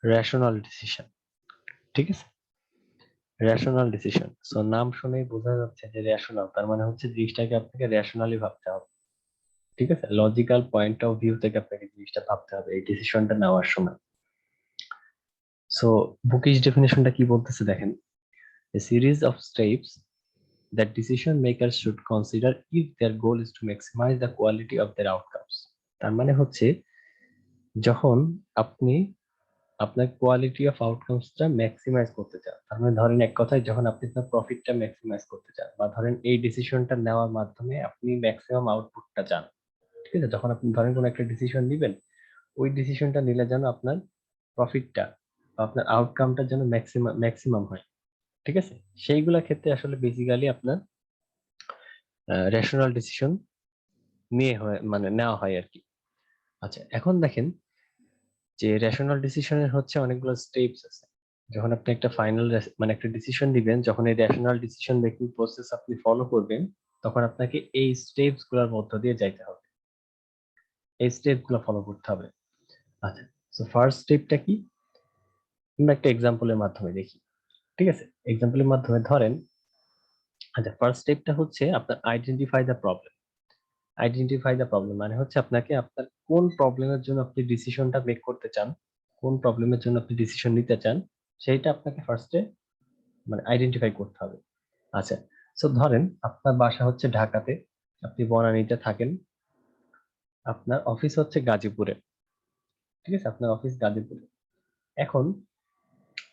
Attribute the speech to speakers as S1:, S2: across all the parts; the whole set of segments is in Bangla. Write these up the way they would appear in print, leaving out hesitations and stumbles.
S1: Rational decision. ঠিক আছে, রেশনাল ডিসিশন। সো নাম শুনেই বোঝা যাচ্ছে যে রেশনাল, তার মানে হচ্ছে জিনিসটাকে আপনাকে রেশনালি ভাবতে হবে। ঠিক আছে, লজিক্যাল পয়েন্ট অফ ভিউ থেকে আপনাকে জিনিসটা ভাবতে হবে এই ডিসিশনটা নেওয়ার সময়। সো বুকিশ ডেফিনেশনটা কি বলতেছে দেখেন, a series of steps that decision makers should consider if their goal is to maximize the quality of their outcomes। তার মানে হচ্ছে যখন আপনি আপনার কোয়ালিটি অফ আউটকামসটা ম্যাক্সিমাইজ করতে চান, তার মানে ধরেন এক কথায় যখন আপনি আপনার প্রফিটটা ম্যাক্সিমাইজ করতে চান, বা ধরেন এই ডিসিশনটা নেওয়ার মাধ্যমে আপনি ম্যাক্সিমাম আউটপুটটা চান। ঠিক আছে, যখন আপনি ধরেন কোনো একটা ডিসিশন নিবেন, ওই ডিসিশনটা নিলে যেন আপনার প্রফিটটা বা আপনার আউটকামটা যেন ম্যাক্সিমাম ম্যাক্সিমাম হয়। ঠিক আছে, সেইগুলা ক্ষেত্রে আসলে বেসিক্যালি আপনার রেশনাল ডিসিশন নিয়ে হয় মানে নেওয়া হয় আর কি। আচ্ছা, এখন দেখেন যে রেশনাল ডিসিশনের হচ্ছে অনেকগুলো স্টেপস আছে। যখন আপনি একটা ফাইনাল মানে একটা ডিসিশন দিবেন, যখন এই রেশনাল ডিসিশন মেকিং প্রসেস আপনি ফলো করবেন, তখন আপনাকে এই স্টেপস গুলোর মধ্য দিয়ে যাইতে হবে, এই স্টেপ গুলো ফলো করতে হবে। আচ্ছা, সো ফার্স্ট স্টেপটা কি, আমরা একটা এক্সাম্পলের মাধ্যমে দেখি। ঠিক আছে, এক্সাম্পলের মাধ্যমে ধরেন, আচ্ছা ফার্স্ট স্টেপটা হচ্ছে আপনার identify the problem. Identify the problem মানে হচ্ছে আপনাকে আপনার কোন প্রবলেমের জন্য আপনি ডিসিশনটা মেক করতে চান, কোন প্রবলেমের জন্য আপনি ডিসিশন নিতে চান, সেইটা আপনাকে ফার্স্টে মানে আইডেন্টিফাই করতে হবে। আচ্ছা, সো ধরেন আপনার বাসা হচ্ছে ঢাকাতে, আপনি বনানীতে থাকেন, আপনার অফিস হচ্ছে গাজীপুরে। ঠিক আছে, আপনার অফিস গাজীপুরে। এখন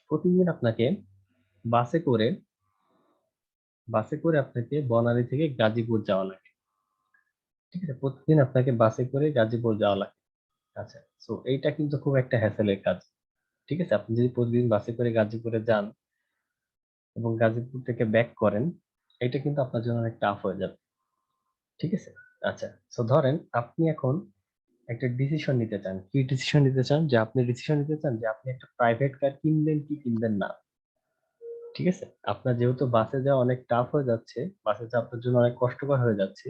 S1: প্রতিদিন আপনাকে বাসে করে আপনাকে বনানী থেকে গাজীপুর যাওয়া লাগে। ঠিক আছে, প্রতিদিন আপনাকে বাসে করে গাজীপুর যাওয়া লাগে। আচ্ছা, সো এইটা কিন্তু খুব একটা হ্যাসেলের কাজ। ঠিক আছে, আপনি যদি প্রতিদিন বাসে করে গাজীপুরে যান এবং গাজীপুর থেকে ব্যাক করেন, এটা কিন্তু আপনার জন্য অনেক টাফ হয়ে যাবে। ঠিক আছে, আচ্ছা, সো ধরেন আপনি এখন একটা ডিসিশন নিতে চান। কি ডিসিশন নিতে চান, যে আপনি ডিসিশন নিতে চান যে আপনি একটা প্রাইভেট কার কিনবেন কি কিনবেন না। ঠিক আছে, আপনার যেহেতু বাসে যাওয়া অনেক টাফ হয়ে যাচ্ছে, বাসে যাওয়া আপনার জন্য অনেক কষ্টকর হয়ে যাচ্ছে,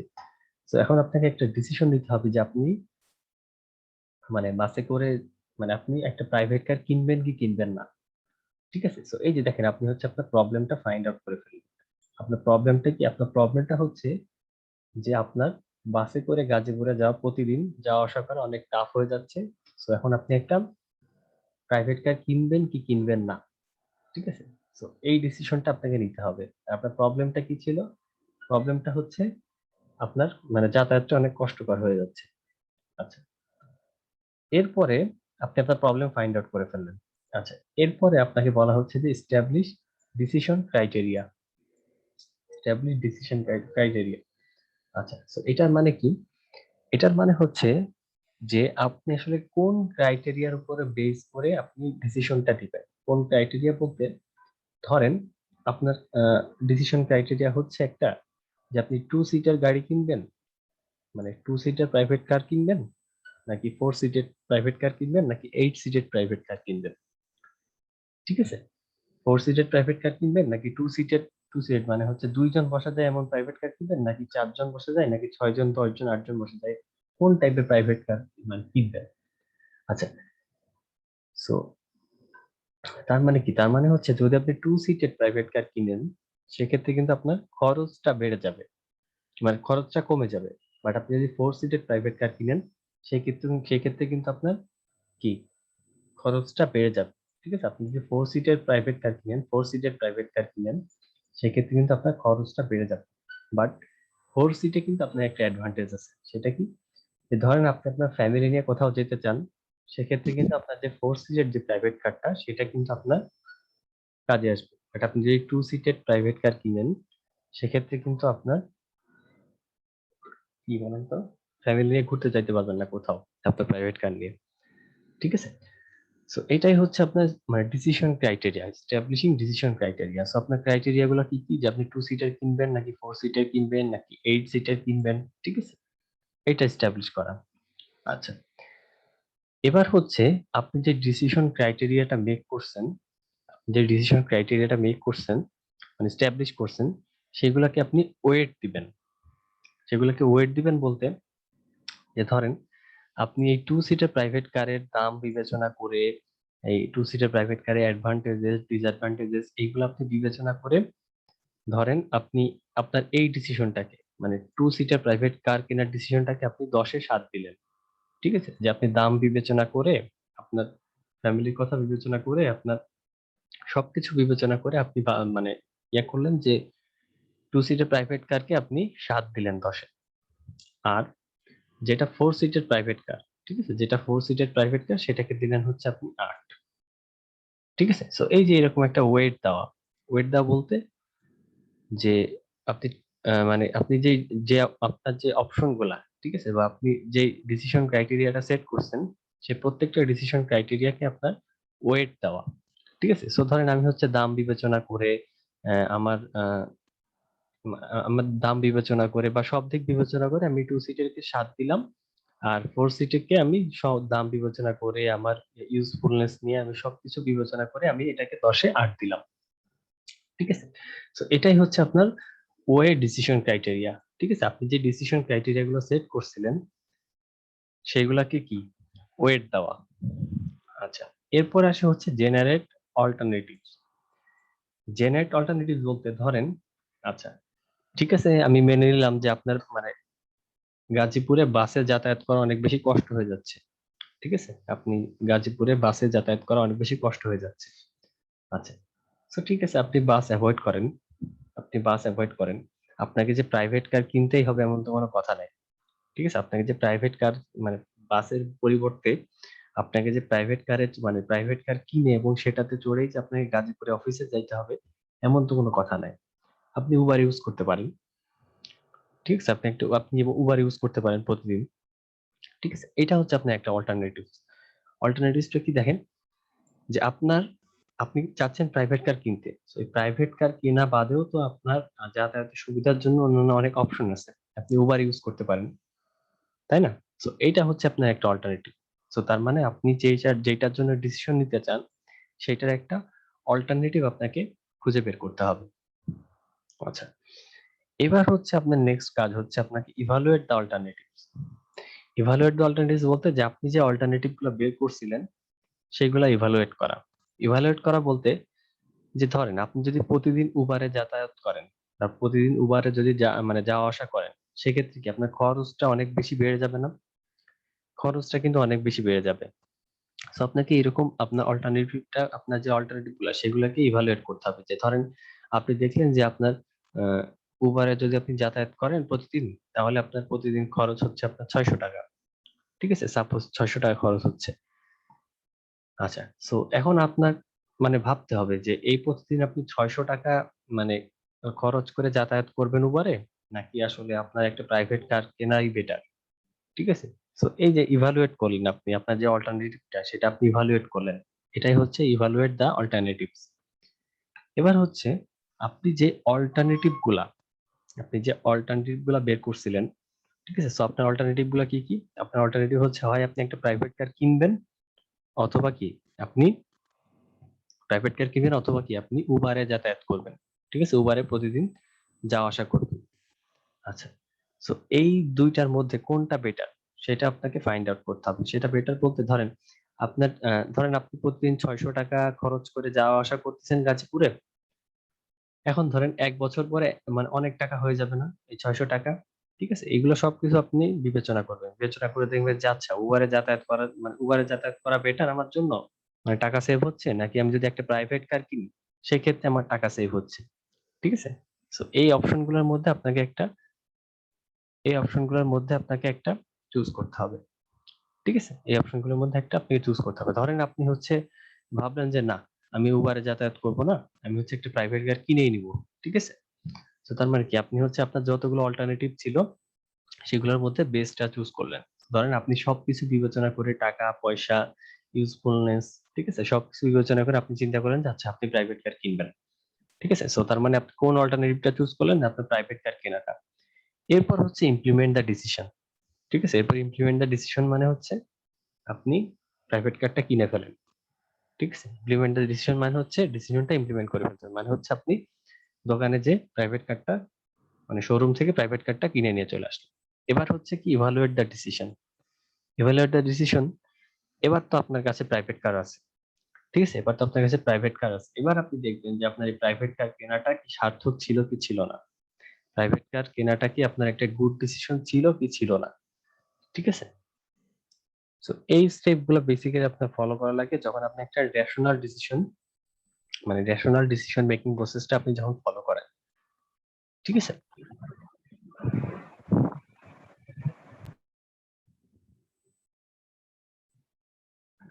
S1: তো এখন আপনাকে একটা ডিসিশন নিতে হবে যে আপনি মানে বাসে করে মানে আপনি একটা প্রাইভেট কার কিনবেন কি কিনবেন না। ঠিক আছে, সো এই যে দেখেন আপনি হচ্ছে আপনার প্রবলেমটা ফাইন্ড আউট করে ফেললেন। আপনার প্রবলেমটা কি, আপনার প্রবলেমটা হচ্ছে যে আপনার বাসে করে গাজীপুরে যাওয়া, প্রতিদিন যাওয়া আসা করা অনেক টাফ হয়ে যাচ্ছে। সো এখন আপনি একটা প্রাইভেট কার কিনবেন কি কিনবেন না। ঠিক আছে, সো এই ডিসিশনটা আপনাকে নিতে হবে। আর আপনার প্রবলেমটা কি ছিল, প্রবলেমটা হচ্ছে আপনার মানে যাতায়াতটা অনেক কষ্টকর হয়ে যাচ্ছে। আচ্ছা, এরপরে আপনি আপনার প্রবলেম ফাইন্ড আউট করে ফেললেন। আচ্ছা, এরপরে আপনাকে বলা হচ্ছে যে establish decision criteria. Establish decision criteria. আচ্ছা, সো এটার মানে কি, এটার মানে হচ্ছে যে আপনি আসলে কোন ক্রাইটেরিয়ার উপরে বেস করে আপনি ডিসিশনটা দিবেন। কোন ক্রাইটেরিয়া বলতে, ধরেন আপনার ডিসিশন ক্রাইটেরিয়া হচ্ছে একটা, যে আপনি টু সিটার গাড়ি কিনবেন, মানে টু সিটার প্রাইভেট কার কিনবেন, নাকি ফোর সিটেড প্রাইভেট কার কিনবেন, নাকি এইট সিটেড প্রাইভেট কার কিনবেন। ঠিক আছে, ফোর সিটেড প্রাইভেট কার কিনবেন নাকি টু সিটেড মানে হচ্ছে দুইজন বসা যায় এমন প্রাইভেট কার কিনবেন, নাকি চারজন বসা যায়, নাকি ছয়জন, দশজন, আটজন বসা যায়, কোন টাইপের প্রাইভেট কার মানে কিনবেন। আচ্ছা, সো তার মানে কি, তার মানে হচ্ছে যদি আপনি টু সিটেড প্রাইভেট কার কিনেন, সেক্ষেত্রে কিন্তু আপনার খরচটা বেড়ে যাবে, মানে খরচটা কমে যাবে। বাট আপনি যদি ফোর সিটেড প্রাইভেট কার কিনেন, সেক্ষেত্রে কিন্তু আপনার কি খরচটা বেড়ে যাবে। ঠিক আছে, আপনি যদি ফোর সিটেড প্রাইভেট কার কিনেন, সেক্ষেত্রে কিন্তু আপনার খরচটা বেড়ে যাবে। বাট ফোর সিটে কিন্তু আপনার একটা অ্যাডভান্টেজ আছে, সেটা কি, যে ধরেন আপনি আপনার ফ্যামিলি নিয়ে কোথাও যেতে চান, সেক্ষেত্রে কিন্তু আপনার যে ফোর সিটের যে প্রাইভেট কারটা, সেটা কিন্তু আপনার কাজে আসবে। বাট আপনি যদি টু সিটেড প্রাইভেট কার কিনেন, সেক্ষেত্রে কিন্তু আপনার কি বলেন তো, ফ্যামিলি নিয়ে ঘুরতে যাইতে পারবেন না কোথাও আপনার প্রাইভেট কার নিয়ে। ঠিক আছে, সো এটাই হচ্ছে আপনার মানে decision criteria, establishing decision criteria. So আপনার ক্রাইটেরিয়া গুলো কি কি, যে আপনি টু সিটার কিনবেন নাকি ফোর সিটার কিনবেন নাকি এইট সিটার কিনবেন। ঠিক আছে, এটা এস্টাবলিশ করা। আচ্ছা, এবার হচ্ছে আপনি যে ডিসিশন ক্রাইটেরিয়াটা মেক করছেন, মানে এস্টাবলিশ করছেন, সেগুলাকে আপনি ওয়েট দিবেন। সেগুলোকে ওয়েট দিবেন বলতে, যে ধরেন আপনি এই টু সিটার প্রাইভেট কারের দাম বিবেচনা করে এই টু সিটার প্রাইভেট কারে অ্যাডভান্টেজেস ডিসঅ্যাডভান্টেজেস এইগুলো আপনি বিবেচনা করে ধরেন আপনি আপনার এই ডিসিশনটাকে মানে টু সিটার প্রাইভেট কার কেনার ডিসিশনটাকে আপনি 10-এ 7 দিলেন। ঠিক আছে, যে আপনি দাম বিবেচনা করে আপনার ফ্যামিলির কথা বিবেচনা করে আপনার সবকিছু বিবেচনা করে আপনি মানে ইয়া করলেন যে টু সিটার প্রাইভেট কারকে আপনি 7 দিলেন 10-এ। আর যেটা ফোর সিটের প্রাইভেট কার, ঠিক আছে, যেটা ফোর সিটের প্রাইভেট কার সেটাকে দিলেন হচ্ছে আপনি 8। ঠিক আছে, সো এই যে এরকম একটা ওয়েট দেওয়া বলতে যে আপনি মানে আপনি যে যে আপনার যে অপশন গুলা, ঠিক আছে, বা আপনি যে ডিসিশন ক্রাইটেরিয়াটা সেট করছেন সে প্রত্যেকটা ডিসিশন ক্রাইটেরিয়াকে আপনার ওয়েট দেওয়া। ঠিক আছে, সো ধরেন আমি হচ্ছে দাম বিবেচনা করে আমার আমার দাম বিবেচনা করে বা সব দিক বিবেচনা করে আমি টু সিটারকে 7 দিলাম। আর ফোর সিটারকে আমি সব দাম বিবেচনা করে আমার ইউজফুলনেস নিয়ে আমি সবকিছু বিবেচনা করে আমি এটাকে 10-এ 8 দিলাম। ঠিক আছে, তো এটাই হচ্ছে আপনার ওয়ে ডিসিশন ক্রাইটেরিয়া। ঠিক আছে, আপনি যে ডিসিশন ক্রাইটেরিয়া গুলো সেট করছিলেন সেইগুলাকে কি ওয়েট দেওয়া। আচ্ছা, এরপর আসে হচ্ছে জেনারেট অল্টারনেটিভ। জেনারেট অল্টারনেটিভ বলতে ধরেন, আচ্ছা ঠিক আছে, আমি মেনে নিলাম যে আপনার মানে গাজীপুরে বাসে যাতায়াত করা অনেক বেশি কষ্ট হয়ে যাচ্ছে। ঠিক আছে, আপনি গাজীপুরে বাসে যাতায়াত করা অনেক বেশি কষ্ট হয়ে যাচ্ছে। আচ্ছা, তো ঠিক আছে, আপনি বাস অ্যাভয়েড করেন। আপনি বাস অ্যাভয়েড করেন। আপনাকে যে প্রাইভেট কার কিনতেই হবে এমন তো কোনো কথা নাই। ঠিক আছে, আপনাকে যে প্রাইভেট কার মানে বাসের পরিবর্তে আপনাকে যে প্রাইভেট কারে মানে প্রাইভেট কার কিনে এবং সেটাতে চড়েই যে আপনাকে গাজীপুরে অফিসে যাইতে হবে এমন তো কোনো কথা নাই। আপনি উবার ইউজ করতে পারেন। ঠিক আছে, আপনি উবার ইউজ করতে পারেন প্রতিদিন। ঠিক আছে, এটা হচ্ছে আপনার একটা অল্টারনেটিভ। অল্টারনেটিভসটা কি দেখেন, যে আপনি চাচ্ছেন প্রাইভেট কার কিনতে, তো এই প্রাইভেট কার কেনা বাদেও তো আপনার যাতায়াতের সুবিধার জন্য অন্যান্য অনেক অপশন আছে। আপনি উবার ইউজ করতে পারেন, তাই না? তো এইটা হচ্ছে আপনার একটা অল্টারনেটিভ। তো তার মানে আপনি যেটার জন্য ডিসিশন নিতে চান সেটার একটা অল্টারনেটিভ আপনাকে খুঁজে বের করতে হবে। আচ্ছা, এবার হচ্ছে আপনার নেক্সট কাজ হচ্ছে আপনাকে evaluate the alternatives. Evaluate the alternatives বলতে যে আপনি যে অল্টারনেটিভ গুলো বের করছিলেন সেগুলা ইভালুয়েট করা। ইভালুয়েট করা বলতে যে ধরেন আপনি যদি প্রতিদিন উবারে যাতায়াত করেন বা প্রতিদিন উবারে যদি মানে যাওয়া আসা করেন, সেক্ষেত্রে কি আপনার খরচটা অনেক বেশি বেড়ে যাবে না? খরচটা কিন্তু অনেক বেশি বেড়ে যাবে। সো আপনাকে এরকম আপনার যে অল্টারনেটিভ গুলা সেগুলোকে ইভালুয়েট করতে হবে। যে ধরেন আপনি দেখলেন যে আপনার উবারে যদি আপনি যাতায়াত করেন প্রতিদিন, তাহলে আপনার প্রতিদিন খরচ হচ্ছে আপনার 600 টাকা। ঠিক আছে, সাপোজ 600 টাকা খরচ হচ্ছে। আচ্ছা, সো এখন আপনার মানে ভাবতে হবে যে এই প্রতিদিন আপনি 600 টাকা মানে খরচ করে যাতায়াত করবেন উবারে, নাকি আসলে আপনার একটা প্রাইভেট কার কেনাই বেটার। ঠিক আছে, সো এই যে ইভালুয়েট করলেন আপনি আপনার যে অল্টারনেটিভটা সেটা আপনি ইভালুয়েট করলেন, এটাই হচ্ছে ইভালুয়েট দা অল্টারনেটিভস। এবার হচ্ছে আপনি যে অল্টারনেটিভ গুলা বের করছিলেন, ঠিক আছে, সো আপনার অল্টারনেটিভ গুলা কি কি? আপনার অল্টারনেটিভ হচ্ছে হয় আপনি একটা প্রাইভেট কার কিনবেন, অথবা কি আপনি প্রাইভেট কার কিনবেন, অথবা কি আপনি উবারে যাতায়াত করবেন। ঠিক আছে, উবারে প্রতিদিন যাওয়া আসা করবেন। আচ্ছা, সো এই দুইটার মধ্যে কোনটা বেটার সেটা আপনাকে ফাইন্ড আউট করতে হবে। সেটা বেটার বলতে ধরেন আপনি প্রতিদিন 600 টাকা খরচ করে যাওয়া আসা করতেছেন গাজীপুরে। এখন ধরেন 1 বছর পরে মানে অনেক টাকা হয়ে যাবে না এই 600 টাকা? ঠিক আছে, এগুলো সবকিছু আপনি বিবেচনা করবেন। বিবেচনা করে দেখবেন যে আচ্ছা উবারে যাতায়াত করা বেটার আমার জন্য, মানে টাকা সেভ হচ্ছে, নাকি আমি যদি একটা প্রাইভেট কার কিনি সেক্ষেত্রে আমার টাকা সেভ হচ্ছে। ঠিক আছে, সো এই অপশনগুলোর মধ্যে আপনাকে একটা চুজ করতে হবে। ঠিক আছে, এই অপশনগুলোর মধ্যে একটা আপনাকে চুজ করতে হবে। ধরেন আপনি হচ্ছে ভাবলেন যে না, আমি উবারে যাতায়াত করব না, আমি হচ্ছে একটা প্রাইভেট কার কিনেই নিব। ঠিক আছে, তো তার মানে কি আপনি হচ্ছে আপনার যতগুলো অল্টারনেটিভ ছিল সেগুলোর মধ্যে বেস্টটা চুজ করলেন। ধরেন আপনি সবকিছু বিবেচনা করে টাকা পয়সা ইউজফুলনেস, ঠিক আছে, সবকিছু বিবেচনা করে আপনি চিন্তা করেন যে আচ্ছা আপনি প্রাইভেট কার কিনবেন। ঠিক আছে, সো তার মানে আপনি কোন অল্টারনেটিভটা চুজ করলেন? আপনার প্রাইভেট কার কেনাটা। এরপর হচ্ছে ইমপ্লিমেন্ট দা ডিসিশন। ঠিক আছে, এরপর ইমপ্লিমেন্ট দা ডিসিশন মানে হচ্ছে আপনি প্রাইভেট কারটা কিনে ফেলেন। ঠিক আছে, ইমপ্লিমেন্ট দা ডিসিশন মানে হচ্ছে ডিসিশনটা ইমপ্লিমেন্ট করে ফেলছেন, মানে হচ্ছে আপনি দোকানে যে প্রাইভেট কারটা মানে শোরুম থেকে প্রাইভেট কারটা কিনে নিয়ে চলে আসলেন। এবার হচ্ছে কি ইভালুয়েট দা ডিসিশন। ইভালুয়েট দা ডিসিশন, এবার তো আপনার কাছে প্রাইভেট কার আছে। ঠিক আছে, এবার তো আপনার কাছে প্রাইভেট কার আছে, এবার আপনি দেখবেন যে আপনার এই প্রাইভেট কার কেনাটা কি সার্থক ছিল কি ছিল না, প্রাইভেট কার কেনাটা কি আপনার একটা গুড ডিসিশন ছিল কি ছিল না। ঠিক আছে, তো এই স্টেপ গুলো বেসিক্যালি আপনার ফলো করা লাগে যখন আপনি একটা রেশনাল ডিসিশন, মানে রেশনাল ডিসিশন মেকিং প্রসেসটা আপনি যখন ফলো করেন। ঠিক আছে,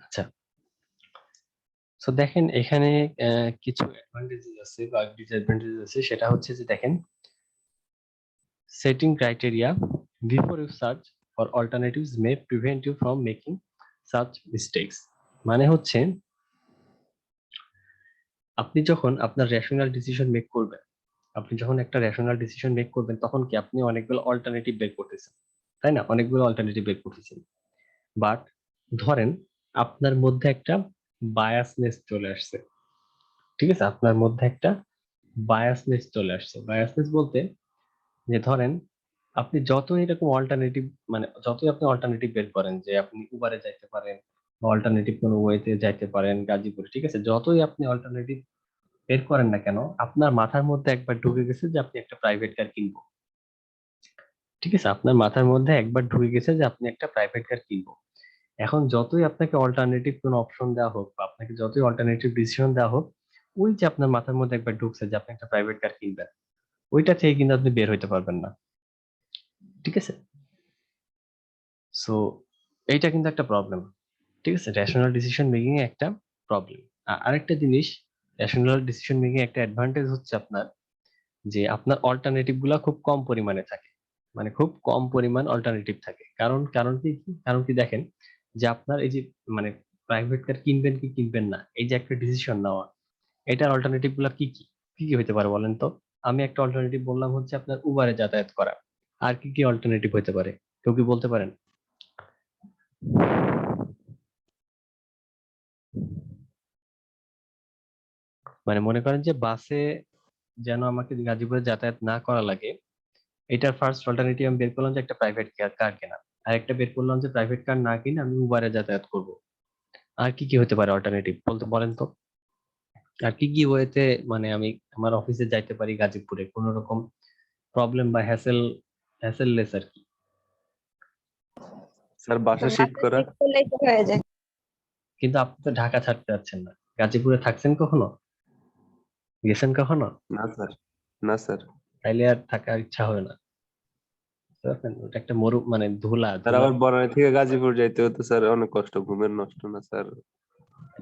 S1: আচ্ছা, তো দেখেন এখানে কিছু অ্যাডভান্টেজেস আছে বা ডিসঅ্যাডভান্টেজ আছে, সেটা হচ্ছে যে দেখেন, setting criteria before you search for alternatives may prevent you from making such mistakes। মানে হচ্ছে আপনি যখন আপনার রেশনাল ডিসিশন মেক করবেন, আপনি যখন একটা রেশনাল ডিসিশন মেক করবেন তখন কি আপনি অনেকগুলো অল্টারনেটিভ বের করতেছেন, তাই না, অনেকগুলো অল্টারনেটিভ বের করতেছেন। বাট ধরেন আপনার মধ্যে একটা বায়াসনেস চলে আসছে। ঠিক আছে, আপনার মধ্যে একটা বায়াসনেস চলে আসছে। বায়াসনেস বলতে যে ধরেন আপনি যতই এরকম অল্টারনেটিভ, মানে যতই আপনি অল্টারনেটিভ বের করেন যে আপনি উবারে যাইতে পারেন বা অল্টারনেটিভ কোনো ওয়েতে যাইতে পারেন গাজীপুরে, ঠিক আছে, যতই আপনি অল্টারনেটিভ বের করেন না কেন, আপনার মাথার মধ্যে একবার ঢুকে গেছে যে আপনি একটা প্রাইভেট কার কিনবো। ঠিক আছে, আপনার মাথার মধ্যে একবার ঢুকে গেছে যে আপনি একটা প্রাইভেট কার কিনবো। এখন যতই আপনাকে অল্টারনেটিভ কোনো অপশন দেওয়া হোক বা আপনাকে যতই অল্টারনেটিভ ডিসিশন দেওয়া হোক, ওই যে আপনার মাথার মধ্যে একবার ঢুকছে যে আপনি একটা প্রাইভেট কার কিনবেন, ওইটা থেকে কিন্তু আপনি বের হইতে পারবেন না। ঠিক আছে, সো এইটা কিন্তু একটা প্রবলেম। ঠিক আছে, রেশনাল ডিসিশন মেকিং এ একটা প্রবলেম। আরেকটা জিনিস, রেশনাল ডিসিশন মেকিং একটা অ্যাডভান্টেজ হচ্ছে আপনার যে আপনার অল্টারনেটিভ গুলা খুব কম পরিমাণে থাকে, মানে খুব কম পরিমাণ অল্টারনেটিভ থাকে। কারণ কারণ কি কারণ কি দেখেন, যে আপনার এই যে মানে প্রাইভেট কার কিনবেন কি কিনবেন না, এই যে একটা ডিসিশন নেওয়া, এটার অল্টারনেটিভ গুলা কি কি কি কি হতে পারে বলেন তো। আমি একটা অল্টারনেটিভ বললাম হচ্ছে আপনার উবারে যাতায়াত করা, আর কি কি অল্টারনেটিভ হতে পারে, কেউ কি বলতে পারেন? মানে মনে করেন যে বাসে যেন আমাকে গাজীপুরে যাতায়াত না করা লাগে, এটার ফার্স্ট অল্টারনেটিভ আমি বের করলাম যে একটা প্রাইভেট কার কেনা। আর একটা বের করলাম যে প্রাইভেট কার না কিনে আমি উবারে যাতায়াত করব। আর কি কি হতে পারে অল্টারনেটিভ বলতে বলেন তো। আর কি কি ওয়েতে মানে আমি আমার অফিসে যাইতে পারি গাজীপুরে কোনো রকম প্রবলেম বা হ্যাসেললেস আর কি।
S2: স্যার বাসা শিফট
S3: বাসে
S2: করা।
S3: শিফট করলেই তো হয়ে যায়।
S1: কিন্তু আপনি তো ঢাকা ছাড়তে যাচ্ছেন না, গাজীপুরে থাকছেন কখনো, গেছেন কখনো?
S2: না স্যার, না স্যার।
S1: তাইলে আর থাকার ইচ্ছা হবে না। বুঝতে পারছেন? ওটা একটা মরু মানে ধুলা
S2: স্যার
S1: ধুলা।
S2: আবার বনানী থেকে গাজীপুর যাইতে হতো স্যার, অনেক কষ্ট, ঘুমের নষ্ট না স্যার,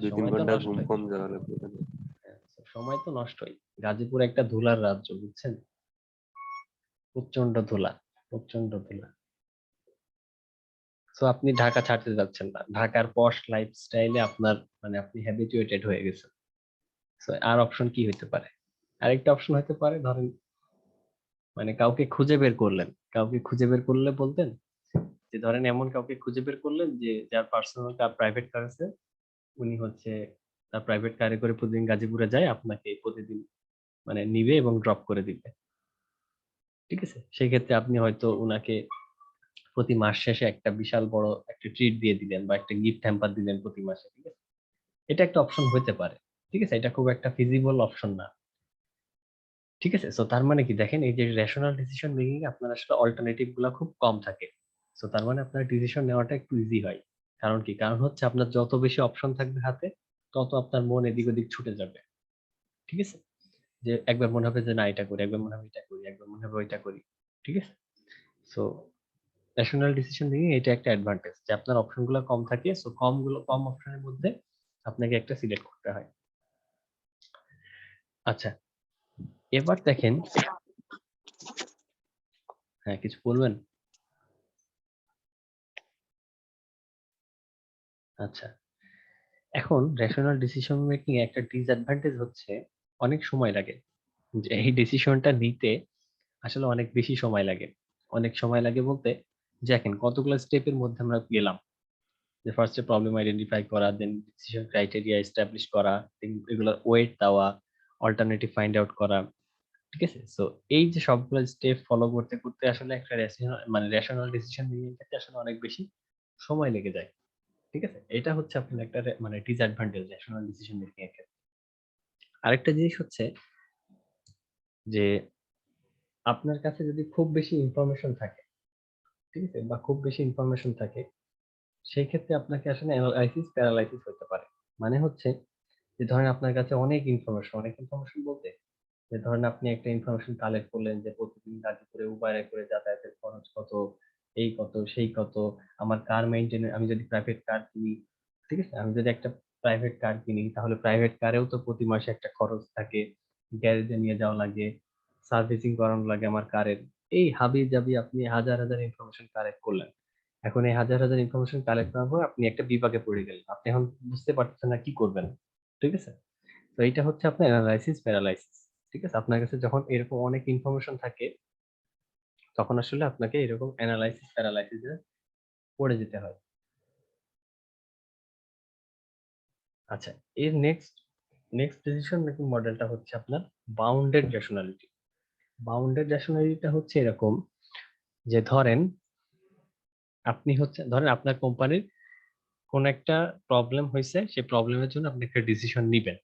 S2: 2-3
S1: সময় তো
S2: ঘন্টা ঘুম
S1: নষ্টই।
S2: কম যাওয়া লাগবে এখানে।
S1: হ্যাঁ, সময় তো নষ্টই। গাজীপুর একটা ধুলার রাজ্য, বুঝছেন, প্রচন্ড ধুলা, প্রচন্ড ধুলা। তো আপনি ঢাকা ছাড়তে যাচ্ছেন না, ঢাকার পশ লাইফস্টাইলে আপনার মানে আপনি হ্যাবিচুয়েটেড হয়ে গেছেন। তো আর অপশন কি হইতে পারে? আরেকটা অপশন হতে পারে, ধরেন মানে কাউকে খুঁজে বের করলেন, কাউকে খুঁজে বের করলে বলতেন যে ধরেন এমন কাউকে খুঁজে বের করলেন যে যার পার্সোনাল কার প্রাইভেট কার আছে, উনি হচ্ছে তার প্রাইভেট কারে করে প্রতিদিন গাজীপুরে যায়, আপনাকে প্রতিদিন মানে নিবে এবং ড্রপ করে দিবে। ঠিক আছে, সেই ক্ষেত্রে আপনি হয়তো উনাকে প্রতি মাস শেষে একটা বিশাল বড় একটা ট্রিট দিয়ে দিলেন বা একটা গিফট হ্যাম্পার দিলেন প্রতি মাসে। ঠিক আছে, এটা একটা অপশন হতে পারে। ঠিক আছে, এটা খুব একটা ফিজিবল অপশন না। ঠিক আছে, সো তার মানে কি দেখেন, এই যে রেশনাল ডিসিশন মেকিং এ আপনার আসলে অল্টারনেটিভ গুলা খুব কম থাকে। সো তার মানে আপনার ডিসিশন নেওয়াটা একটু ইজি হয়। কারণ কি, কারণ হচ্ছে আপনার যত বেশি অপশন থাকবে হাতে, তত আপনার মন এদিক ওদিক ছুটে যাবে। ঠিক আছে, যে একবার মনে হবে যে না এটা করি, একবার মনে হবে এটা করি, একবার মনে হবে ওইটা করি। ঠিক আছে, সো রেশনাল ডিসিশন মেকিং এটা একটা অ্যাডভান্টেজ যে আপনার অপশন গুলো কম থাকে, সো কম অপশনের মধ্যে আপনাকে একটা সিলেক্ট করতে হয়। আচ্ছা, এবার দেখেন, হ্যাঁ কিছু বলবেন? আচ্ছা, এখন রেশনাল ডিসিশন মেকিং এ একটা ডিসঅ্যাডভান্টেজ হচ্ছে অনেক সময় লাগে, যে এই ডিসিশনটা নিতে আসলে অনেক বেশি সময় লাগে। অনেক সময় লাগে বলতে, দেখেন কতগুলো স্টেপের মধ্যে আমরা গেলাম, যে ফার্স্টে প্রবলেম আইডেন্টিফাই করা, দেন ডিসিশন ক্রাইটেরিয়া এস্টাবলিশ করা, এগুলোর ওয়েট দেওয়া, অল্টারনেটিভ ফাইন্ড আউট করা। ঠিক আছে, সো এই যে সবগুলো স্টেপ ফলো করতে করতে আসলে একটা রেশনাল ডিসিশন মেকিং ক্ষেত্রে আসলে অনেক বেশি সময় লেগে যায়। ঠিক আছে, এটা হচ্ছে আপনার একটা মানে ডিসঅ্যাডভান্টেজ রেশনাল ডিসিশন মেকিং এর ক্ষেত্রে। আরেকটা জিনিস হচ্ছে যে আপনার কাছে যদি খুব বেশি ইনফরমেশন থাকে, ঠিক আছে, বা খুব বেশি ইনফরমেশন থাকে, সেই ক্ষেত্রে আপনাকে আসলে অ্যানালাইসিস প্যারালাইসিস হতে পারে। মানে হচ্ছে যে ধরেন আপনার কাছে অনেক ইনফরমেশন বলতে, যে ধরেন আপনি একটা ইনফরমেশন কালেক্ট করলেন যে প্রতিদিন গাজীপুরে উবারে করে যাতায়াতের খরচ কত, এই কত সেই কত, আমার কার মেইনটেনেন্স, আমি যদি প্রাইভেট কার কিনি, ঠিক আছে, আমি যদি একটা প্রাইভেট কার কিনি তাহলে প্রাইভেট কারেও তো প্রতি মাসে একটা খরচ থাকে, গ্যারেজে নিয়ে যাওয়া লাগে, সার্ভিসিং করানো লাগে আমার কারের। এই হাবি জাবি আপনি হাজার হাজার ইনফরমেশন কালেক্ট করলেন। এখন এই হাজার হাজার ইনফরমেশন কালেক্ট করার পর আপনি একটা বিপাকে পড়ে গেলেন, আপনি এখন বুঝতে পারতেছেন না কি করবেন। ঠিক আছে, তো এইটা হচ্ছে আপনার অ্যানালাইসিস প্যারালাইসিস। ঠিক আছে, আপনার কাছে যখন এরকম অনেক ইনফরমেশন থাকে তখন আসলে আপনাকে এরকম অ্যানালাইসিস প্যারালাইসিসে পড়ে যেতে হয়। আচ্ছা, এর নেক্সট নেক্সট ডিসিশন মেকিং মডেলটা হচ্ছে আপনার বাউন্ডেড রেশনালিটি। বাউন্ডেড রেশনালিটিটা হচ্ছে এরকম যে ধরেন আপনার কোম্পানির কোন একটা প্রবলেম হয়েছে, সেই প্রবলেমের জন্য আপনি একটা ডিসিশন নিবেন।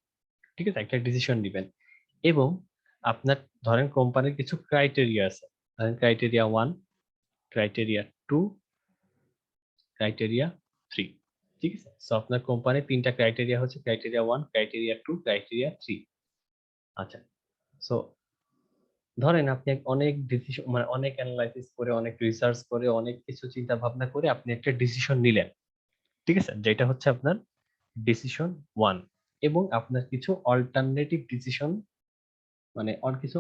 S1: ঠিক আছে, একটা ডিসিশন নিবেন এবং আপনার ধরেন কোম্পানির কিছু ক্রাইটেরিয়া আছে, ধরেন ক্রাইটেরিয়া 1, ক্রাইটেরিয়া 2, ক্রাইটেরিয়া 3। ঠিক আছে, সো আপনার কোম্পানির তিনটা ক্রাইটেরিয়া হচ্ছে ক্রাইটেরিয়া 1, ক্রাইটেরিয়া 2, ক্রাইটেরিয়া 3। আচ্ছা, সো ধরেন আপনি অনেক ডিসিশন মানে অনেক অ্যানালাইসিস করে, অনেক রিসার্চ করে, অনেক কিছু চিন্তা ভাবনা করে আপনি একটা ডিসিশন নিলেন। ঠিক আছে, যেটা হচ্ছে আপনার ডিসিশন 1, এবং আপনার কিছু অল্টারনেটিভ ডিসিশন মানে কিছু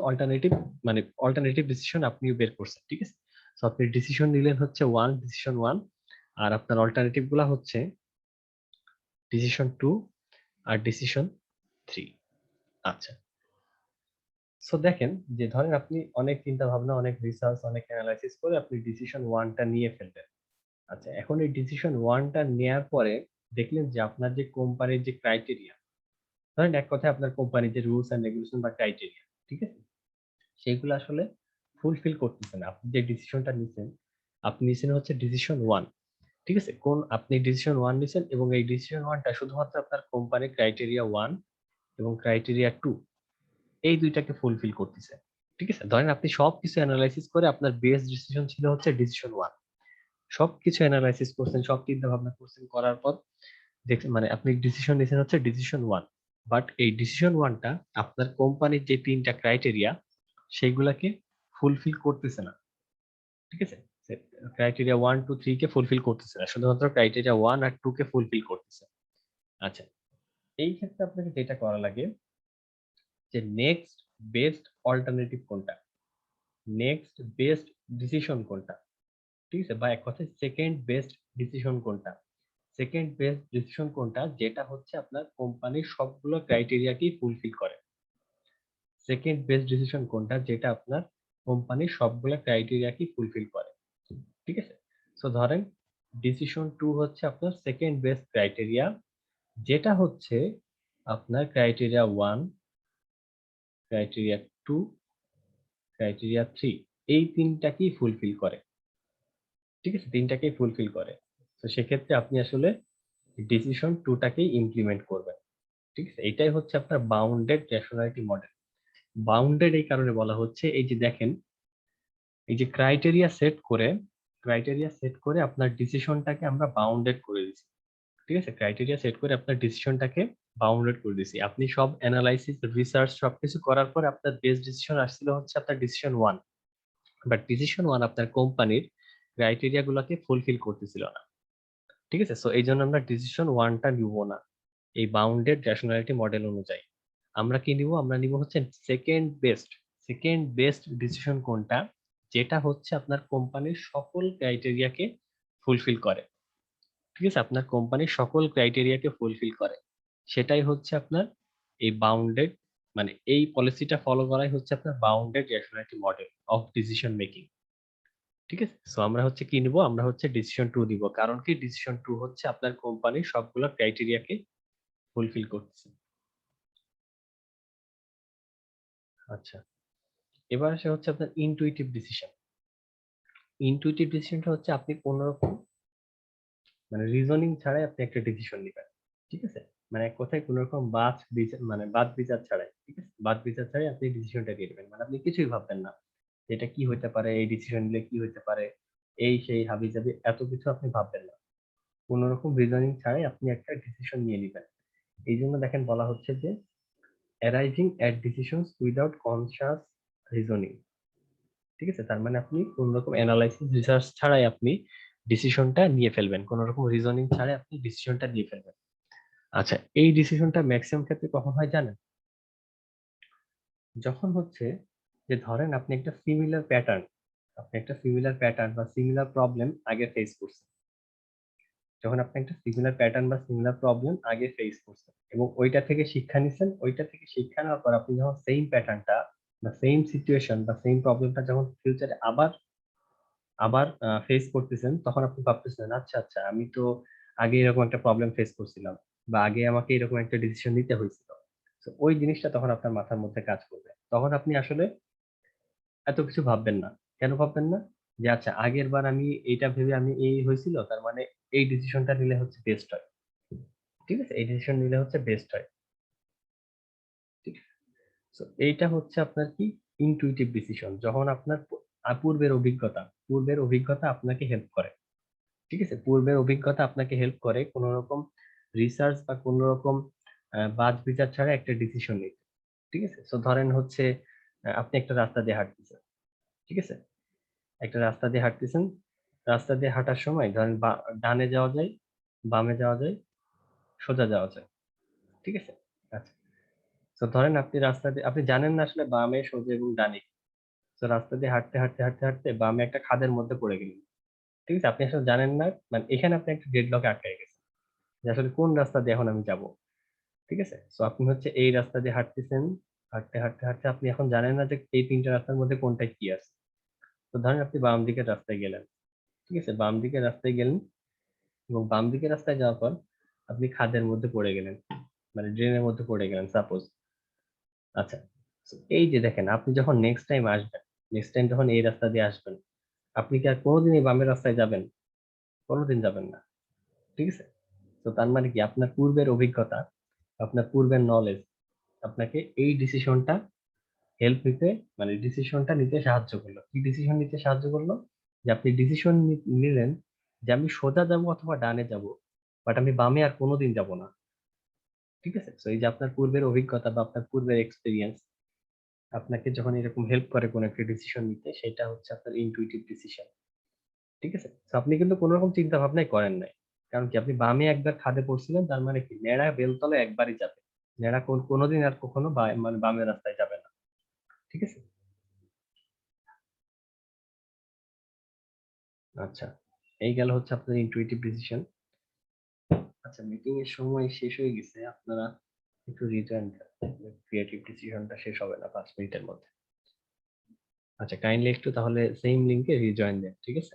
S1: অল্টারনেটিভ ডিসিশন আপনি বের করছেন। ঠিক আছে, সো আপনি ডিসিশন নিলেন হচ্ছে ডিসিশন 1, আর আপনার অল্টারনেটিভ গুলা হচ্ছে ডিসিশন 2 আর ডিসিশন 3। আচ্ছা, সো দেখেন যে ধরেন আপনি অনেক চিন্তা ভাবনা, অনেক রিসার্চ, অনেক অ্যানালাইসিস করে আপনি ডিসিশন 1টা নিয়ে ফেললেন। আচ্ছা, এখন এই ডিসিশন 1টা নেয়ার পরে দেখলেন যে আপনার যে কোম্পানির যে ক্রাইটেরিয়া, ধরেন এক কথায় আপনার কোম্পানির যে রুলস এন্ড রেগুলেশন বা ক্রাইটেরিয়া, ঠিক আছে, সেইগুলো আসলে ফুলফিল করতেছে না। আপনি যে ডিসিশনটা নিছেন, আপনি নিছেন হচ্ছে ডিসিশন 1। ঠিক আছে, আপনি ডিসিশন 1 নিছেন এবং এই ডিসিশন 1টা শুধুমাত্র আপনার কোম্পানির ক্রাইটেরিয়া 1 এবং ক্রাইটেরিয়া 2 এই দুইটাকে ফুলফিল করতেছে। ঠিক আছে, ধরেন আপনি সবকিছু অ্যানালাইসিস করে আপনার বেস ডিসিশন ছিল হচ্ছে ডিসিশন 1। সবকিছু অ্যানালাইসিস করছেন, সব চিন্তা ভাবনা করছেন, করার পর দেখছেন মানে আপনি ডিসিশন নিছেন হচ্ছে ডিসিশন 1, বাট এই ডিসিশন 1টা আপনার কোম্পানির যে তিনটা ক্রাইটেরিয়া সেইগুলাকে ফুলফিল করতেছে না। ঠিক আছে, ক্রাইটেরিয়া 1, 2, 3 কে ফুলফিল করতেছে না, শুধুমাত্র ক্রাইটেরিয়া 1 আর 2 কে ফুলফিল করতেছে। আচ্ছা, এই ক্ষেত্রে আপনাকে যেটা করা লাগে যে নেক্সট বেস্ট অল্টারনেটিভ কোনটা, নেক্সট বেস্ট ডিসিশন কোনটা, ঠিক আছে, বা এক কথায় সেকেন্ড বেস্ট ডিসিশন কোনটা, সেকেন্ড বেস্ট ডিসিশন কোনটা যেটা হচ্ছে আপনার কোম্পানির সবগুলো ক্রাইটেরিয়াকেই ফুলফিল করে, সেকেন্ড বেস্ট ডিসিশন কোনটা যেটা আপনার কোম্পানির সবগুলো ক্রাইটেরিয়াকেই ফুলফিল করে। ঠিক আছে, সো ধরেন ডিসিশন 2 হচ্ছে আপনার সেকেন্ড বেস্ট ক্রাইটেরিয়া, যেটা হচ্ছে আপনার ক্রাইটেরিয়া 1, ক্রাইটেরিয়া 2, ক্রাইটেরিয়া 3 এই তিনটাকেই ফুলফিল করে। ঠিক আছে, তিনটাকেই ফুলফিল করে। তো সেক্ষেত্রে আপনি আসলে ডিসিশন 2 টাকেই ইমপ্লিমেন্ট করবেন। ঠিক আছে, এটাই হচ্ছে আপনার বাউন্ডেড রেশনালিটি মডেল। বাউন্ডেড এই কারণে বলা হচ্ছে, এই যে দেখেন, এই যে ক্রাইটেরিয়া সেট করে আপনার ডিসিশনটাকে আমরা বাউন্ডেড করে দিচ্ছি। ঠিক আছে, ক্রাইটেরিয়া সেট করে আপনার ডিসিশনটাকে বাউন্ডেড করে দিছি। আপনি সব অ্যানালাইসিস, রিসার্চ সবকিছু করার পরে আপনার বেস্ট ডিসিশন আসছিল হচ্ছে আপনার ডিসিশন 1, বাট ডিসিশন 1 আপনার কোম্পানির ক্রাইটেরিয়া গুলোকে ফুলফিল করতেছিল না। ঠিক আছে, সো এই জন্য আমরা ডিসিশন 1টা নিব না এই বাউন্ডেড রেশনালিটি মডেল অনুযায়ী। আমরা কি নিব, আমরা নিব হচ্ছে সেকেন্ড বেস্ট ডিসিশন কোনটা যেটা হচ্ছে আপনার কোম্পানির সকল ক্রাইটেরিয়াকে ফুলফিল করে। ঠিক আছে, আপনার কোম্পানির সকল ক্রাইটেরিয়াকে ফুলফিল করে, সেটাই হচ্ছে আপনার এই বাউন্ডেড মানে এই পলিসিটা ফলো করাই হচ্ছে আপনার bounded rationality model of decision making. ঠিক আছে, সো আমরা হচ্ছে কি নিব, আমরা হচ্ছে ডিসিশন 2 দিব, কারণ কি ডিসিশন 2 হচ্ছে আপনার কোম্পানির সবগুলো ক্রাইটেরিয়াকে ফুলফিল করতেছে। আচ্ছা, এবার আসে হচ্ছে আপনার ইনটুইটিভ ডিসিশন। ইনটুইটিভ ডিসিশনটা হচ্ছে আপনি কোন রকম মানে রিজনিং ছাড়াই আপনি একটা ডিসিশন নিবেন, ঠিক আছে? মানে এক কথায় কোনো রকম বাদ বিচার ছাড়াই, ঠিক আছে? বাদ বিচার ছাড়াই আপনি ডিসিশনটা দিয়ে দিবেন, মানে আপনি কিছুই ভাববেন না যে এটা কি হইতে পারে, এই ডিসিশন নিলে কি হইতে পারে, এই সেই হাবি জাবি এত কিছু আপনি ভাববেন না। কোনো রকম রিজনিং ছাড়াই আপনি একটা ডিসিশন নিয়ে নিবেন। এই জন্য দেখেন বলা হচ্ছে যে অ্যারাইভিং এট ডিসিশনস উইদাউট কনসিয়াস রিজনিং, ঠিক আছে? তার মানে আপনি কোন রকম অ্যানালাইসিস রিসার্চ ছাড়াই আপনি ডিসিশনটা নিয়ে ফেলবেন, কোন রকম রিজনিং ছাড়াই আপনি ডিসিশনটা নিয়ে ফেলবেন। আচ্ছা, এই ডিসিশনটা ম্যাক্সিমাম ক্ষেত্রে কখন হয় জানেন? যখন হচ্ছে যে ধরেন আপনি একটা সিমিলার প্যাটার্ন বা সিমিলার প্রবলেম আগে ফেস করছেন। যখন আপনি একটা সিমিলার প্যাটার্ন বা সিমিলার প্রবলেম আগে ফেস করছেন এবং ওইটা থেকে শিক্ষা নিছেন, ওইটা থেকে শিক্ষা নেওয়ার পর আপনি যখন সেম প্যাটার্নটা বা সেম সিচুয়েশন বা সেম প্রবলেমটা যখন ফিউচারে আবার আবার ফেস করতেছেন, তখন আপনি ভাবতেছেন আচ্ছা, আচ্ছা আমি তো আগে এরকম একটা প্রবলেম ফেস করছিলাম বা আগে আমাকে এরকম একটা ডিসিশন নিতে হয়েছিল। তো ওই জিনিসটা তখন আপনার মাথার মধ্যে কাজ করবে। তখন আপনি আসলে এত কিছু ভাববেন না। কেন ভাববেন না? যে আচ্ছা আগের বার আমি এইটা ভেবে আমি এই হয়েছিল, তার মানে এই ডিসিশনটা নিলে হচ্ছে বেস্ট হয়। ঠিক আছে? এই ডিসিশন নিলে হচ্ছে বেস্ট হয়। ঠিক আছে? সো এইটা হচ্ছে আপনার কি ইনটুইটিভ ডিসিশন। যখন আপনার পূর্বের অভিজ্ঞতা আপনাকে হেল্প করে। ঠিক আছে? পূর্বের অভিজ্ঞতা আপনাকে হেল্প করে কোন রকম রিসার্চ বা কোন রকম বাছ-বিচার ছাড়া একটা ডিসিশন নিতে। ঠিক আছে? সো ধরেন হচ্ছে আপনি একটা রাস্তা দিয়ে হাঁটতেছেন। ঠিক আছে? একটা রাস্তা দিয়ে হাঁটতেছেন। রাস্তা দিয়ে হাঁটার সময় ধরেন ডানে যাওয়া যায়, বামে যাওয়া যায়, সোজা যাওয়া যায়। ঠিক আছে? আচ্ছা। সো ধরেন আপনি জানেন না আসলে বামে, সোজা এবং ডানে কি। সো রাস্তা দিয়ে হাঁটতে বামে একটা খাদের মধ্যে পড়ে গেলেন। ঠিক আছে? আপনি আসলে জানেন না, মানে এখানে আপনি একটা ডেডলকে আটকায় গেছেন। যে আসলে কোন রাস্তা দিয়ে এখন আমি যাবো। ঠিক আছে? সো আপনি হচ্ছে এই রাস্তা দিয়ে হাঁটতেছেন। হাঁটতে আপনি এখন জানেন না যে এই ৩ টা রাস্তার মধ্যে কোনটায় কি আছে। তো ধরেন আপনি বাম দিকের রাস্তায় গেলেন। ঠিক আছে? বাম দিকের রাস্তায় গেলেন এবং বাম দিকের রাস্তায় যাওয়ার পর আপনি খাদের মধ্যে পড়ে গেলেন। মানে ড্রেনের মধ্যে পড়ে গেলেন সাপোজ। আচ্ছা। সো এই যে দেখেন আপনি যখন নেক্সট টাইম যখন এই রাস্তা দিয়ে আসবেন, আপনি কি আর কোনদিন এই বামের রাস্তায় যাবেন? কোনদিন যাবেন না। ঠিক আছে? তো তার মানে কি আপনার পূর্বের অভিজ্ঞতা, আপনার পূর্বের নলেজ আপনাকে এই ডিসিশনটা হেল্প নিতে, মানে ডিসিশনটা নিতে সাহায্য করলো। কি ডিসিশন নিতে সাহায্য করলো? যে আপনি ডিসিশন নিলেন যে আমি সোজা যাবো অথবা ডানে যাবো। বাট আমি বামে আর কোনদিন যাব না। ঠিক আছে? সো এই যে আপনার পূর্বের অভিজ্ঞতা বা আপনার পূর্বের এক্সপেরিয়েন্স আপনাকে যখন এরকম হেল্প করে কোন একটা ডিসিশন নিতে, সেটা হচ্ছে আপনার ইনটুইটিভ ডিসিশন। ঠিক আছে? সো আপনি কিন্তু কোন রকম চিন্তা ভাবনাই করেন নাই। কারণ কি আপনি বামে একবার খাদে পড়ছিলেন, তার মানে কি ন্যাড়া বেলতলা একবারই যাবে। ন্যাড়া কোনদিন আর কখনো মানে বামের রাস্তায় যাবে না। ঠিক আছে? আচ্ছা। এই গেল হচ্ছে আপনার ইনটুইটিভ ডিসিশন। আচ্ছা, মিটিং এর সময় শেষ হয়ে গেছে। আপনারা একটু রিটার্ন দেন। ক্রিয়েটিভ ডিসিশনটা শেষ হবে না ৫ মিনিটের মধ্যে। আচ্ছা, কাইন্ডলি একটু তাহলে সেইম লিংকে রিজয়েন দেন। ঠিক আছে?